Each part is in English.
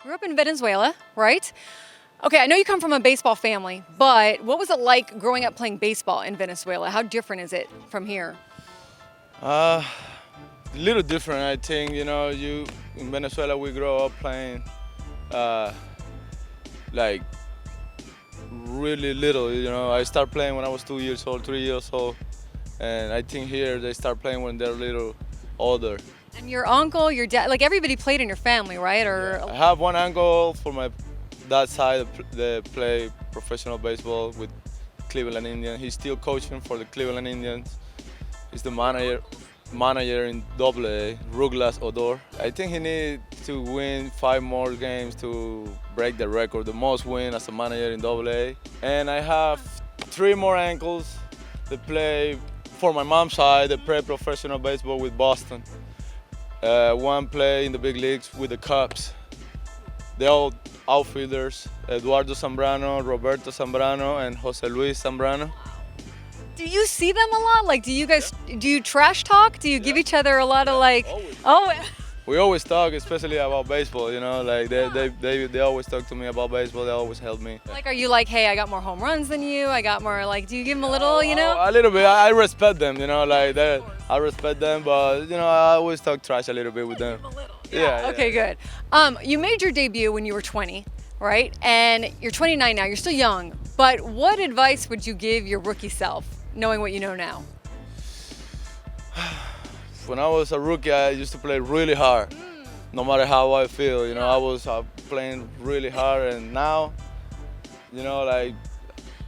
grew up in Venezuela, right? Okay, I know you come from a baseball family, but what was it like growing up playing baseball in Venezuela? How different is it from here? A little different, I think. You in Venezuela we grow up playing uh, like really little. I start playing when I was 2 years old, 3 years old, and I think here they start playing when they're a little older. And your uncle, your dad, like everybody played in your family, right? Or I have one uncle for my dad's side that play professional baseball with Cleveland Indians. He's still coaching for the Cleveland Indians. He's the manager in AA, Rougned Odor. I think he needs to win 5 more games to break the record, the most win as a manager in AA. And I have 3 more uncles that play for my mom's side. They play professional baseball with Boston. One play in the big leagues with the Cubs. They're all outfielders: Eduardo Zambrano, Roberto Zambrano, and Jose Luis Zambrano. do you see them a lot? Like, do you trash talk? Do you give each other a lot of like, oh, We always talk, especially about baseball. Like they always talk to me about baseball. They always help me. like, are you like, hey, I got more home runs than you? I got more, like, do you give them a little, you know? A little bit. I respect them. Like that. I respect them, but I always talk trash a little bit with them. Yeah. Okay, good. You made your debut when you were 20, right? And you're 29 now. You're still young. But what advice would you give your rookie self, knowing what you know now? When I was a rookie, I used to play really hard, no matter how I feel. I was playing really hard, and now, like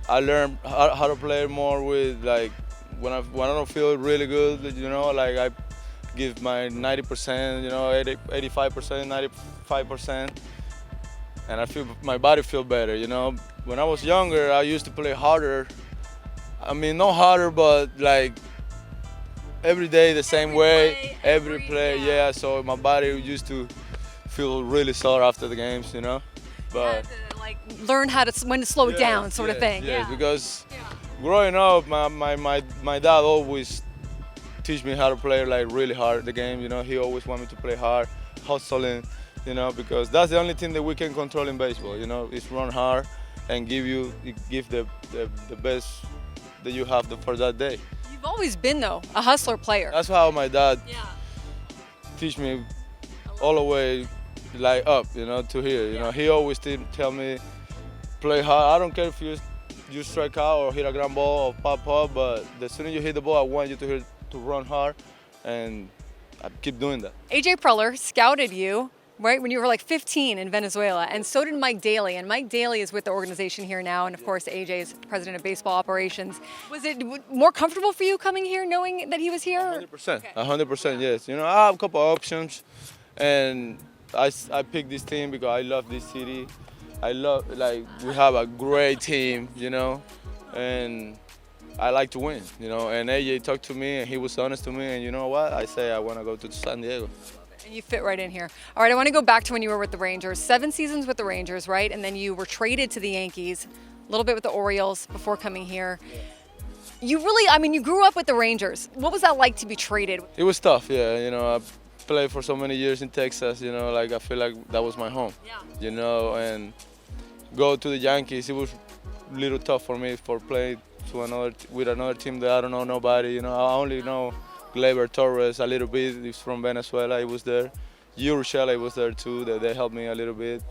I learned how to play more with like when I don't feel really good. Like I give my 90%, 85%, 95%, and I feel my body feel better. When I was younger, I used to play harder. I mean, not harder, but like every day the same way, every play, yeah. So my body used to feel really sore after the games, But To, like, learn how to when to slow it down, sort of thing. Yes, because growing up, my dad always teach me how to play like really hard the game. He always wanted me to play hard, hustling, because that's the only thing that we can control in baseball. Is run hard and give the best that you have for that day. You've always been, though, a hustler player. That's how my dad teach me all the way like up, to here. He always tell me play hard. I don't care if you strike out or hit a ground ball or pop up, but the sooner you hit the ball, I want you to run hard, and I keep doing that. AJ Preller scouted you, right, when you were like 15 in Venezuela, and so did Mike Daly. And Mike Daly is with the organization here now, and of course AJ is president of baseball operations. Was it more comfortable for you coming here knowing that he was here? 100%, 100%, yes. I have a couple of options, and I picked this team because I love this city. Like we have a great team, and I like to win, And AJ talked to me, and he was honest to me, and you know what? I say I want to go to San Diego. And you fit right in here. All right, I want to go back to when you were with the Rangers. 7 seasons with the Rangers, right? And then you were traded to the Yankees, a little bit with the Orioles before coming here. You grew up with the Rangers. What was that like to be traded? It was tough, yeah. I played for so many years in Texas, like I feel like that was my home. Yeah. And go to the Yankees, it was a little tough for me for playing with another team that I don't know nobody. I only know Gleyber Torres a little bit. He's from Venezuela. He was there. Urshela was there too. They helped me a little bit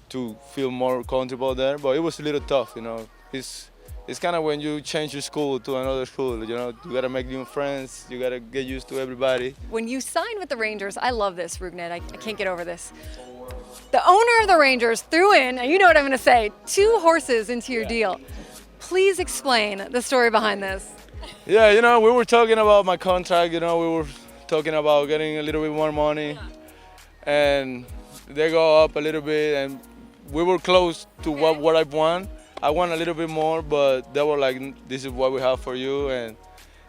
to feel more comfortable there. But it was a little tough. It's kind of when you change your school to another school. You gotta make new friends. You gotta get used to everybody. When you signed with the Rangers, I love this, Rougned. I can't get over this. The owner of the Rangers threw in, and you know what I'm going to say, 2 horses into your deal. Please explain the story behind this. Yeah, we were talking about my contract. We were talking about getting a little bit more money, and they go up a little bit, and we were close to what I want. I want a little bit more, but they were like, "This is what we have for you." And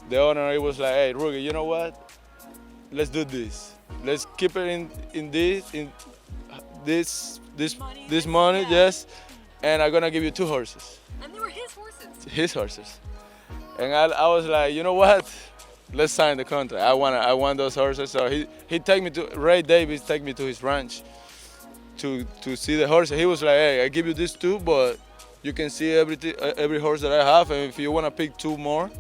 the owner, he was like, "Hey, Rugi, you know what? Let's do this. Let's keep it in this money, yes. And I'm gonna give you 2 horses." And they were his horses. His horses. And I was like, you know what? Let's sign the contract. I want those horses. So Ray Davis take me to his ranch, to see the horse. He was like, hey, I give you these two, but you can see every horse that I have, and if you want to pick two more,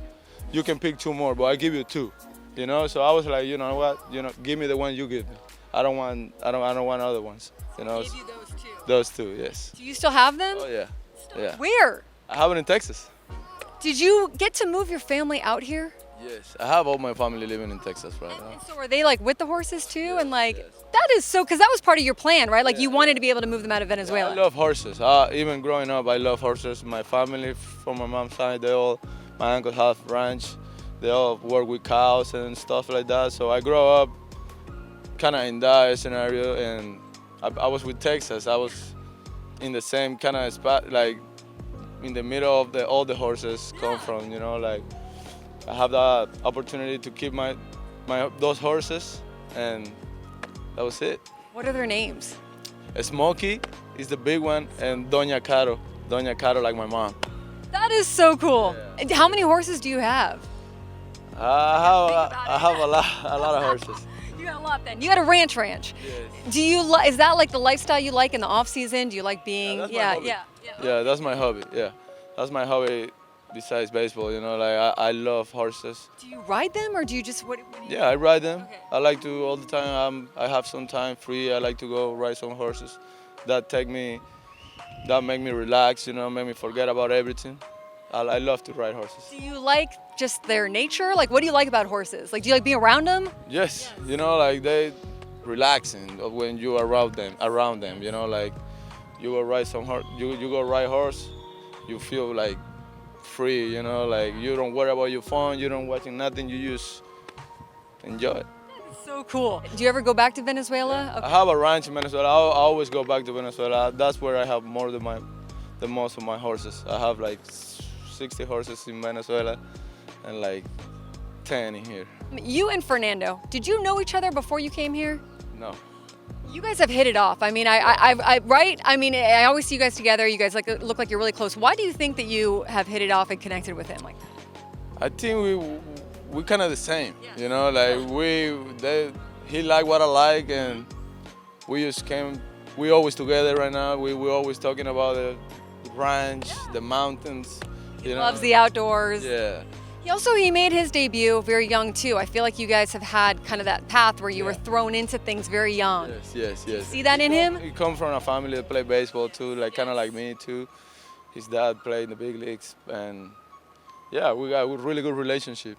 you can pick two more, but I give you two. You know, so I was like, you know what, give me the one you give me. I don't want other ones. You know, Gave you those two. those two, yes. Do you still have them? Oh yeah, yeah. Where? I have it in Texas. Did you get to move your family out here? Yes, I have all my family living in Texas right now. And so are they like with the horses too? And like, that is so, because that was part of your plan, right? Like you wanted to be able to move them out of Venezuela. I love horses. Even growing up, I love horses. My family from my mom's side, my uncles have ranch. They all work with cows and stuff like that. So I grew up kind of in that scenario, and I was with Texas. I was in the same kind of spot, like in the middle of all the horses come from. You know, like I have that opportunity to keep those horses, and that was it. What are their names? Smokey is the big one, and Doña Caro like my mom. That is so cool. And how many horses do you have? I have a lot of horses. You got a lot then. You got a ranch. Yes. Do you is that like the lifestyle you like in the off season? Do you like being Yeah, that's my hobby. Yeah, that's my hobby besides baseball. You know, like I love horses. Do you ride them or do you just what do you Yeah, I ride them. Okay. I like to all the time. I have some time free. I like to go ride some horses. That make me relax. You know, make me forget about everything. I love to ride horses. Do you like just their nature? Like, what do you like about horses? Like, do you like being around them? Yes, you know, like they relaxing when you are around them. You know, like you go ride some horse. You go ride horse. You feel like free. You know, like you don't worry about your phone. You don't watching nothing. You just enjoy it. It's so cool. Do you ever go back to Venezuela? I have a ranch in Venezuela. I always go back to Venezuela. That's where I have the most of my horses. I have like 60 horses in Venezuela and like 10 in here. You and Fernando, did you know each other before you came here? No. You guys have hit it off. I mean, right? I mean, I always see you guys together. You guys look like you're really close. Why do you think that you have hit it off and connected with him like that? I think we kind of the same. You know, like he like what I like, and we always together right now. We're always talking about the ranch, the mountains. He loves the outdoors. Yeah. He made his debut very young too. I feel like you guys have had kind of that path where you were thrown into things very young. Yes. See that in him? He comes from a family that play baseball too, like kind of like me too. His dad played in the big leagues, and yeah, we got a really good relationship.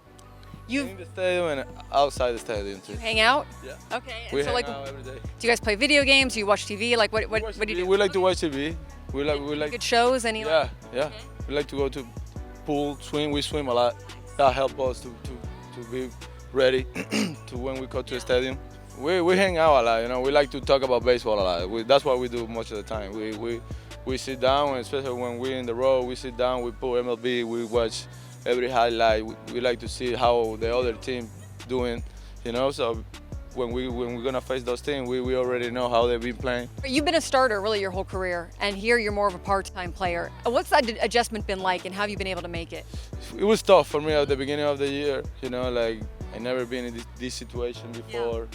In the stadium and outside the stadium too. You hang out? Yeah. Okay. We so hang out every day. do you guys play video games? Do you watch TV? Like what do you do? We like to watch TV. We like Good shows? Any? Yeah. We like to go to pool, swim. We swim a lot. That helps us to be ready to when we go to the stadium. We hang out a lot. You know, we like to talk about baseball a lot. That's what we do most of the time. We sit down, and especially when we're in the road, we sit down. We put MLB. We watch every highlight. We like to see how the other team doing. You know, so when we're gonna face those teams, we already know how they've been playing. You've been a starter really your whole career, and here you're more of a part-time player. What's that adjustment been like, and how have you been able to make it? It was tough for me at the beginning of the year. You know, like I never been in this situation before,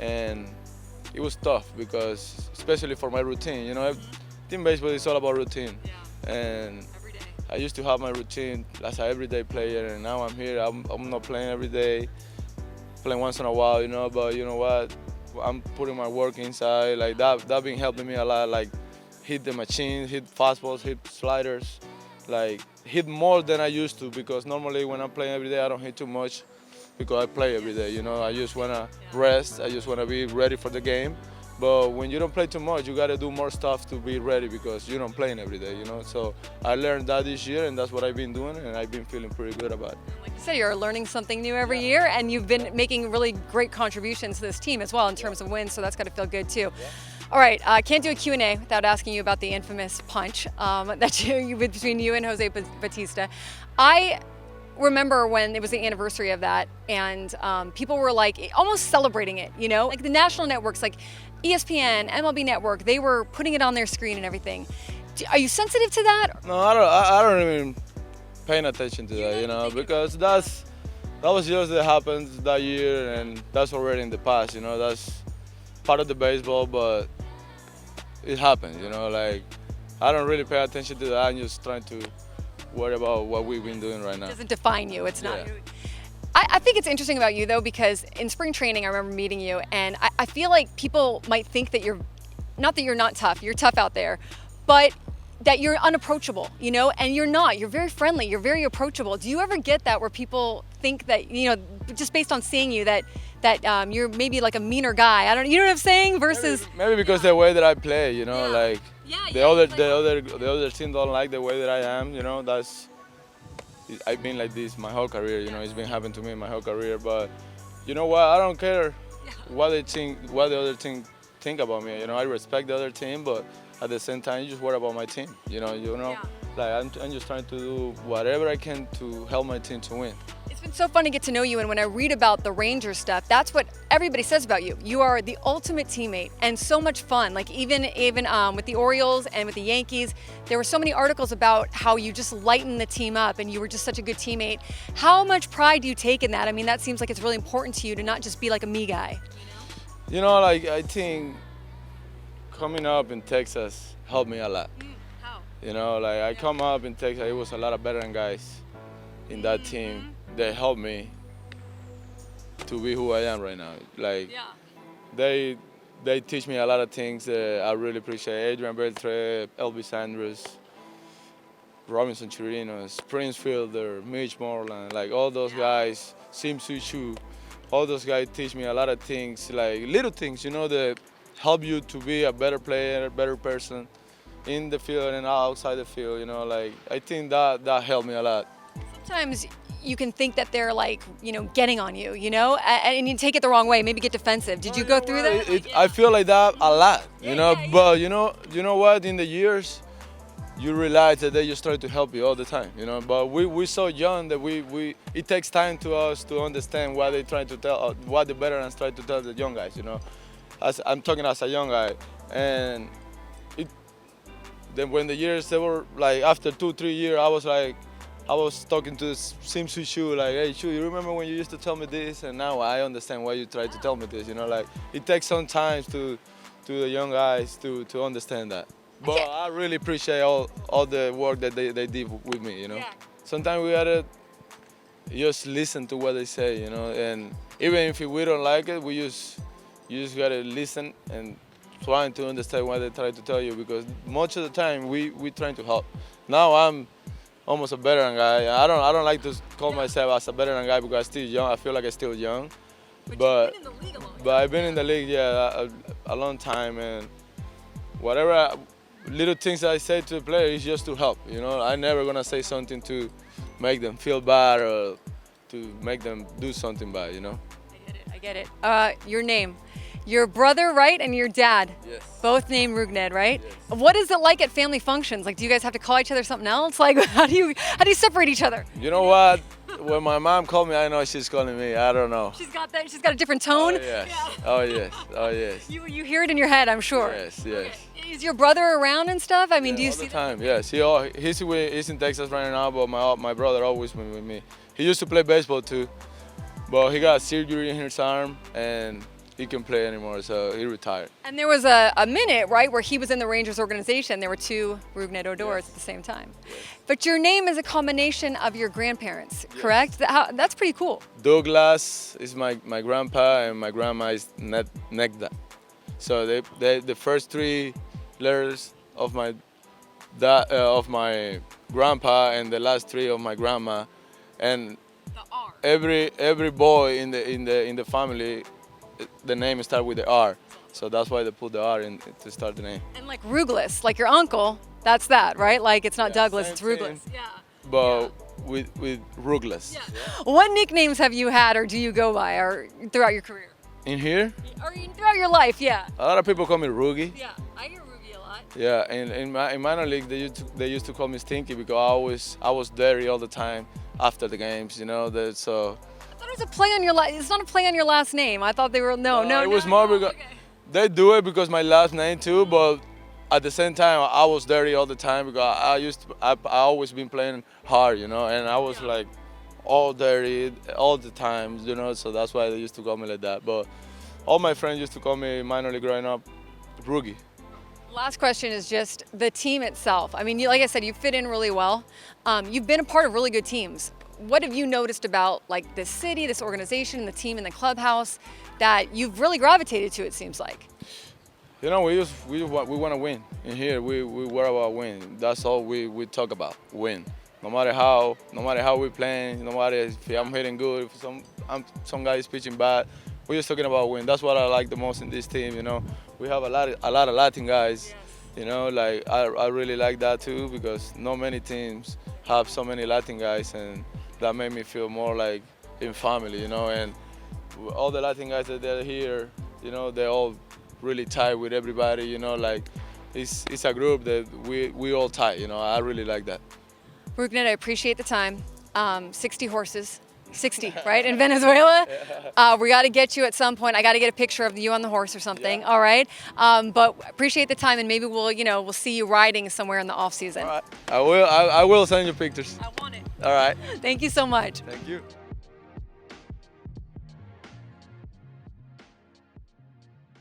and it was tough because, especially for my routine. You know, team baseball is all about routine, and Every day. I used to have my routine as an everyday player, and now I'm here. I'm not playing every day. Playing once in a while, you know, but you know what? I'm putting my work inside. Like that been helping me a lot. Like hit the machine, hit fastballs, hit sliders, like hit more than I used to, because normally when I'm playing every day, I don't hit too much because I play every day. You know, I just wanna rest. I just wanna be ready for the game. But when you don't play too much, you gotta do more stuff to be ready because you don't play every day, you know. So I learned that this year, and that's what I've been doing, and I've been feeling pretty good about it. Like you said, you're learning something new every year, and you've been making really great contributions to this team as well in terms of wins, so that's got to feel good too. All right, I can't do a Q&A without asking you about the infamous punch between you and Jose Bautista. I remember when it was the anniversary of that, and people were like almost celebrating it, you know? Like the national networks, like ESPN, MLB Network, they were putting it on their screen and everything. Are you sensitive to that? No, I don't even paying attention to that, you know, because that was just that happened that year, and that's already in the past, you know. That's part of the baseball, but it happens. You know, like I don't really pay attention to that. I'm just trying to worry about what we've been doing right now. It doesn't define you. It's not. Yeah. I think it's interesting about you though, because in spring training, I remember meeting you, and I feel like people might think that not that you're not tough, you're tough out there, but that you're unapproachable, you know, and you're not. You're very friendly, you're very approachable. Do you ever get that where people think that, you know, just based on seeing you, that you're maybe like a meaner guy? You know what I'm saying? Versus Maybe because the way that I play, you know, like Yeah, the other team don't like the way that I am, you know. I've been like this my whole career, you know. It's been happening to me my whole career, but you know what? I don't care what the other team think about me. You know, I respect the other team, but at the same time, you just worry about my team. You know, like I'm just trying to do whatever I can to help my team to win. It's been so fun to get to know you, and when I read about the Rangers stuff, that's what everybody says about you. You are the ultimate teammate and so much fun. Like even with the Orioles and with the Yankees, there were so many articles about how you just lighten the team up and you were just such a good teammate. How much pride do you take in that? I mean, that seems like it's really important to you to not just be like a me guy. You know, like I think coming up in Texas helped me a lot. How? You know, like I come up in Texas, it was a lot of veteran guys in that team. They helped me to be who I am right now. Like they teach me a lot of things. I really appreciate Adrian Beltre, Elvis Andrus, Robinson Chirinos, Prince Fielder, Mitch Moreland, like all those guys, Sim Sui-Chu, all those guys teach me a lot of things, like little things, you know, that help you to be a better player, a better person in the field and outside the field, you know, like I think that helped me a lot. Sometimes you can think that they're like, you know, getting on you, you know, and you take it the wrong way, maybe get defensive. Did you go through that? I feel like that a lot, you know, but you know what, in the years, you realize that they just try to help you all the time, you know, but we're so young that it takes time to us to understand what they're trying to tell, what the veterans try to tell the young guys, you know. I'm talking as a young guy, and then when the years, they were like, after 2-3 years, I was talking to Sim Sui-Chu, like, hey, Chu, you remember when you used to tell me this? And now I understand why you try to tell me this, you know, like, it takes some time to the young guys to understand that. But I really appreciate all the work that they did with me, you know. Sometimes we gotta just listen to what they say, you know, and even if we don't like it, you just gotta listen and trying to understand what they try to tell you, because much of the time we trying to help. Now I'm almost a veteran guy. I don't like to call myself as a veteran guy because I'm still young. I feel like I'm still young. But you've been in the league a long time. But I've been in the league, a long time, and whatever little things that I say to the player is just to help. You know, I'm never gonna say something to make them feel bad or to make them do something bad. You know. I get it. Your name. Your brother, right, and your dad, Yes. both named Rougned, right? Yes. What is it like at family functions? Like, do you guys have to call each other something else? Like, how do you separate each other? You know what? When my mom called me, I know she's calling me. I don't know. She's got that. She's got a different tone. Oh yes. Oh yes. Oh yes. You hear it in your head, I'm sure. Yes. Yes. Okay. Is your brother around and stuff? I mean, do you all see the time? Yes. He's in Texas right now, but my brother always been with me. He used to play baseball too, but he got surgery in his arm and he can't play anymore, so he retired. And there was a minute, right, where he was in the Rangers organization. There were two Rougned Odors at the same time. Yes. But your name is a combination of your grandparents, correct? That's pretty cool. Douglas is my grandpa and my grandma is Negda. So the first three letters of my grandpa and the last three of my grandma, and The R. every boy in the family, the name starts with the R, so that's why they put the R in to start the name. And like Rougless, like your uncle, that's that, right? Like it's not Yeah, Douglas, same it's Rougless. thing. Yeah. But with Rugless. What nicknames have you had or do you go by or throughout your career? In here, Or throughout your life, yeah. a lot of people call me Rugi. Yeah, I hear Ruby a lot. Yeah, in minor league they used to call me Stinky because I was dirty all the time after the games, you know. So I thought it was a play on your it's not a play on your last name. I thought they were no. it was more because they do it because my last name too, but at the same time I was dirty all the time because I always been playing hard, you know, and I was like all dirty all the time, you know, so that's why they used to call me like that. But all my friends used to call me minor league growing up Roogie. Last question is just the team itself. I mean, like I said, you fit in really well. You've been a part of really good teams. What have you noticed about like this city, this organization, the team in the clubhouse that you've really gravitated to, it seems like? You know, we want to win. In here, we worry about win. That's all we talk about, win. No matter how we playing, no matter if I'm hitting good, if some guy is pitching bad, we're just talking about win. That's what I like the most in this team. You know, we have a lot of Latin guys. You know, like I really like that too because not many teams have so many Latin guys, and that made me feel more like in family. You know, and all the Latin guys that are here, you know, they're all really tight with everybody. You know, like it's a group that we all tight. You know, I really like that. Rougned, I appreciate the time. 60 horses, 60, right, in Venezuela. We got to get you at some point. I got to get a picture of you on the horse or something. Yeah. All right. But appreciate the time, and maybe we'll see you riding somewhere in the off season. All right. I will send you pictures. I want it. All right. Thank you so much. Thank you.